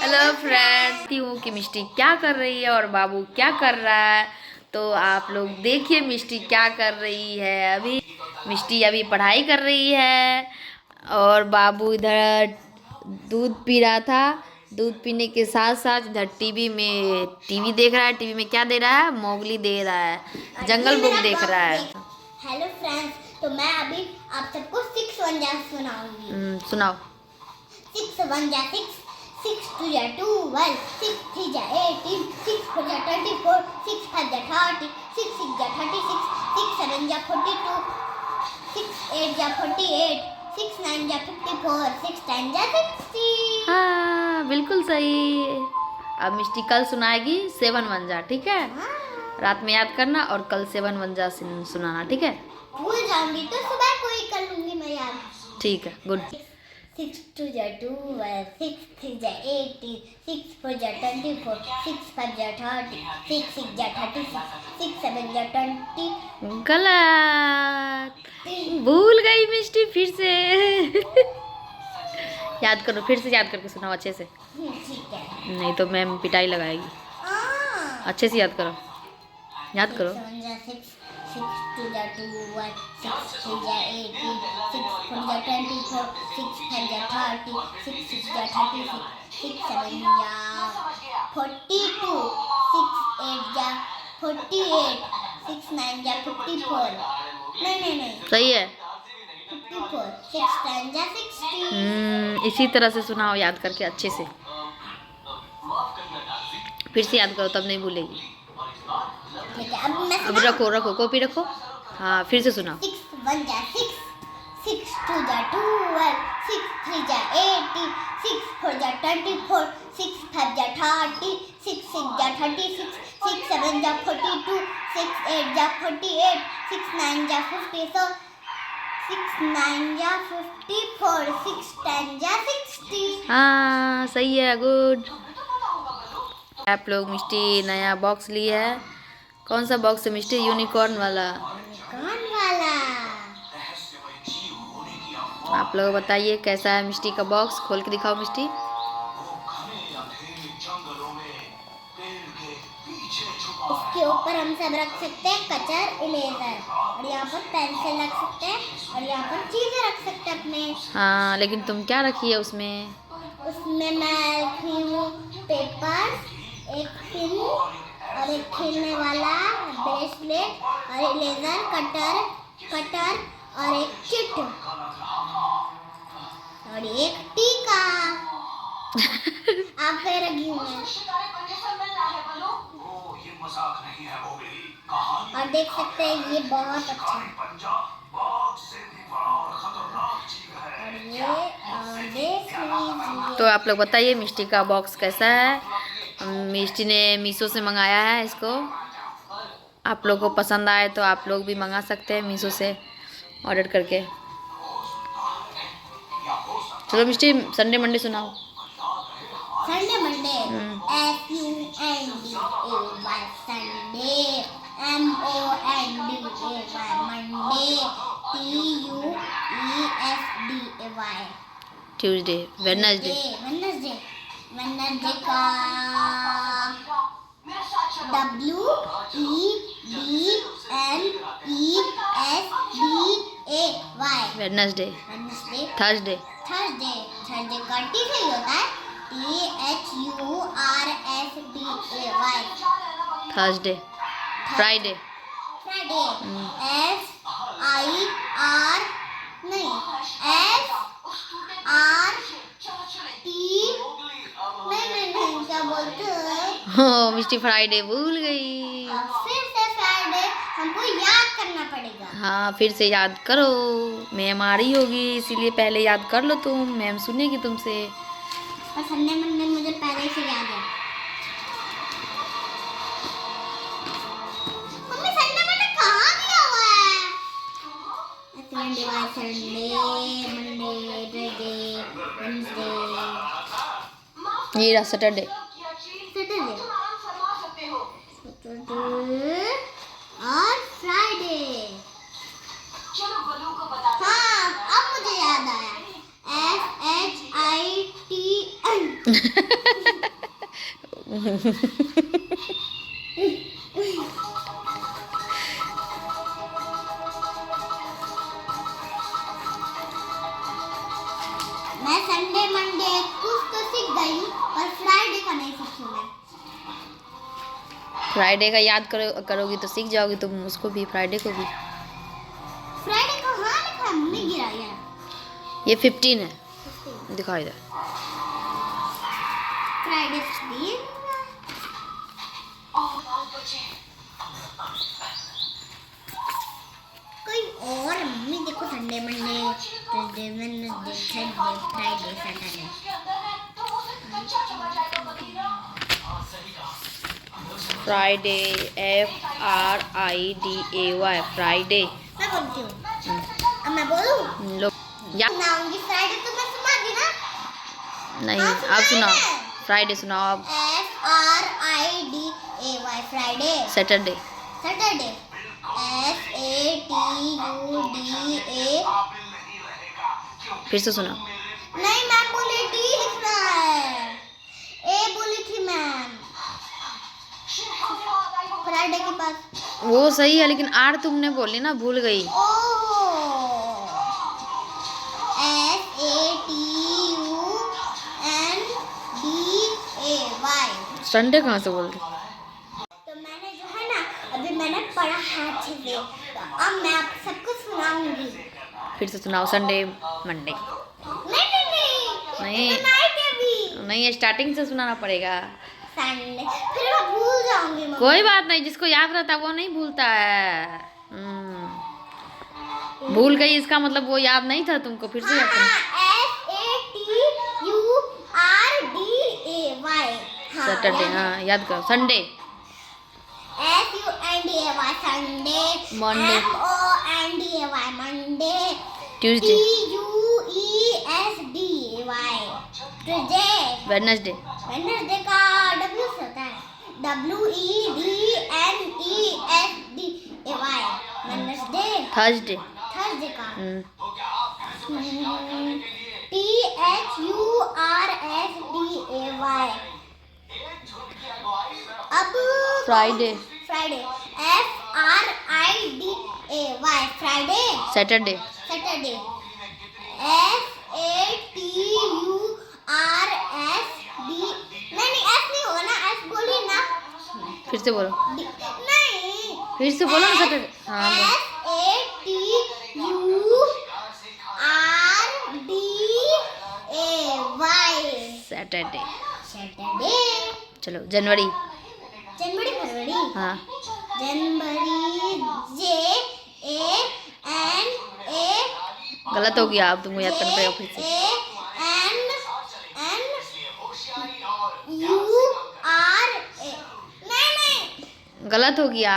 Hello friends, हूँ कि मिष्टी क्या कर रही है और बाबू क्या कर रहा है। तो आप लोग देखिए मिष्टी क्या कर रही है। अभी मिष्टी अभी पढ़ाई कर रही है और बाबू इधर दूध पी रहा था। दूध पीने के साथ साथ इधर टीवी देख रहा है। टीवी में क्या दे रहा है? मोगली दे रहा है, जंगल बुक देख रहा है। हेलो फ्रेंड्स, तो मैं अभी आप सबको 6 1 जा सुनाऊंगी। सुनाओ। 6 1 जा 6, 6 2 जा 12, 6 3 जा 18, 6 4 जा 24, 6 5 जा 30, 6 6 जा 36, 6 7 जा 42, 6 8 जा 48, 6 9 जा 54, 6 10 जा 60। हाँ बिल्कुल सही। अब मिष्टी कल सुनाएगी 7 1 जा, ठीक है? रात में याद करना और कल 7 1 जा सुनाना, ठीक है? भूल जाऊंगी तो सुबह को ही कर लूंगी मैं याद। ठीक है, गुड। 6 2 जा 12, 6 3 जा 18, 6 4 जा 24, 6 5 जा 30, 6 6 जा 36, 6 7 जा 20। गलत, भूल गई मिष्टी फिर से। याद करो, फिर से याद करके सुनाओ अच्छे से, ठीक है। नहीं तो मैम पिटाई लगाएगी। अच्छे से याद करो, याद करो। 6 2 जा 21, 6 3 जा 18, 6 4 जा 24, 6 5 जा 30, 6 6 जा 36, 6 7 जा 42, 6 8 जा 48, 6 9 जा 54। नहीं सही है। 54, 6 10 जा 60। इसी तरह से सुनाओ याद करके अच्छे से। फिर से याद करो, तब नहीं भूलेगी। ठीक है, अब मैं अब रखो कॉपी रखो। हाँ फिर से सुनाओ। 6 1 जा 6, 6 2 जा 12, 6 3 जा 18, 6 4 जा 24, 6 5 जा 30, 6 6 जा 36, 6 7 जा 42, 6 8 जा 48, 6 9 जा 54, 6 9 जा 54, 6 10 जा 60। हाँ सही है, गुड। आप लोग मिष्टी नया बॉक्स ली है। कौन सा बॉक्स है मिष्टी? यूनिकॉर्न वाला। कौन वाला? आप लोग बताइए कैसा है मिष्टी का बॉक्स? खोल के दिखाओ मिष्टी। इसके ऊपर हम सब रख सकते हैं कटर, इरेजर, और यहाँ पर पेंसिल रख सकते हैं और यहाँ पर चीजें रख सकते हैं अपने। हाँ लेकिन तुम क्या रखी है उसमें? उसमें मैं रखी हूँ पेपर, एक पिन और एक खेलने वाला ब्रेसलेट और इरेजर, कटर और एक चिट और एक टीका। आप पे रखी हूँ मैं। और देख सकते हैं ये बहुत अच्छा है। और ये देख लीजिए। तो आप लोग बताइए मिष्टी का बॉक्स कैसा है। मिष्टी ने मीशो से मंगाया है इसको। आप लोग को पसंद आए तो आप लोग भी मंगा सकते हैं मीशो से ऑर्डर करके। चलो मिष्टी संडे मंडे सुनाओ। Sunday Monday, SUNDAY, Sunday, MONDAY, Monday, TUESDAY, Tuesday, Wednesday. Wednesday का WEDNESDAY, Wednesday. Wednesday. Thursday. Thursday का टी सही होता है, THURSDAY। Thursday. Friday. Friday, SIRT, नहीं क्या बोलते हैं? हो मिष्टी फ्राइडे भूल गई। फिर से फ्राइडे हमको याद करना पड़ेगा। हाँ फिर से याद करो, मैम आ रही होगी इसीलिए पहले याद कर लो तुम, मैम सुनेगी तुमसे। और संडे मंडे मुझे पहले से याद है। मम्मी संडे मंडे कहाँ गया हुआ है? संडे मंडे ट्यूसडे वेडनेसडे, ये रहा सैटरडे। सैटरडे और फ्राइडे। हाँ अब मुझे याद आया, SHITN। मैं संडे मंडे कुछ तो सीख गई पर फ्राइडे का नहीं सीखी मैं। फ्राइडे का याद करोगी तो सीख जाओगी तुम उसको भी, फ्राइडे को भी। फ्राइडे को हाँ लिखा है, मम्मी गिरा यार। ये 15 है, दिखाओ इधर। फ्राइडे 15 कोई और मम्मी देखो Sunday Monday Tuesday Wednesday Thursday Friday Saturday. Friday FRIDAY Friday. मैं बोलती हूँ, अब मैं बोलूँ लो या सुनाऊंगी। फ्राइडे तो मैं सुना दी ना। नहीं, हाँ, आप सुनाओ। है। फ्राइडे सुनाओ आप। FRIDAY Friday. Saturday. Saturday SATUDA। फिर से सुनाओ। नहीं मैम बोली डी लिखना है, ए बोली थी मैम फ्राइडे के पास। वो सही है लेकिन आर तुमने बोली ना, भूल गई। ओह SATUNDAY। संडे कहाँ से बोल रही? तो मैंने जो है ना अभी मैंने पढ़ा है अच्छे से, तो अब मैं आप सबको सुनाऊंगी। फिर से सुनाओ। Sunday Monday. नहीं नहीं। तो नाइट है भी। नहीं, स्टार्टिंग से सुनाना पड़ेगा। संडे फिर मैं भूल जाऊंगी मम्मी। कोई बात नहीं, जिसको याद रहता है वो नहीं भूलता है। भूल गई इसका मतलब वो याद नहीं था तुमको, फिर से याद करना। SATURDAY। सैटरडे, हाँ याद करो। Sunday. SUNDAY Sunday. Monday। MONDAY Monday. Tuesday. TUESDAY Tuesday. Wednesday. Wednesday का W से होता है, WEDNESDAY वेडनेसडे। थर्सडे। थर्सडे का हम्म, THURSDAY। अब Friday. Friday FRIDAY Friday. Saturday. Saturday SATURSD। नहीं एस नहीं होगा ना, एस बोलिए ना। फिर से बोलो। नहीं फिर से बोलो ना। सैटरडे। हाँ बोलो। SATURDAY Saturday. सैटरडे। चलो जनवरी। जनवरी फरवरी। हाँ। जनवरी JANA। गलत हो गया, अब तुमको याद करना पड़ेगा फिर से। JANNURA। नहीं गलत हो गया।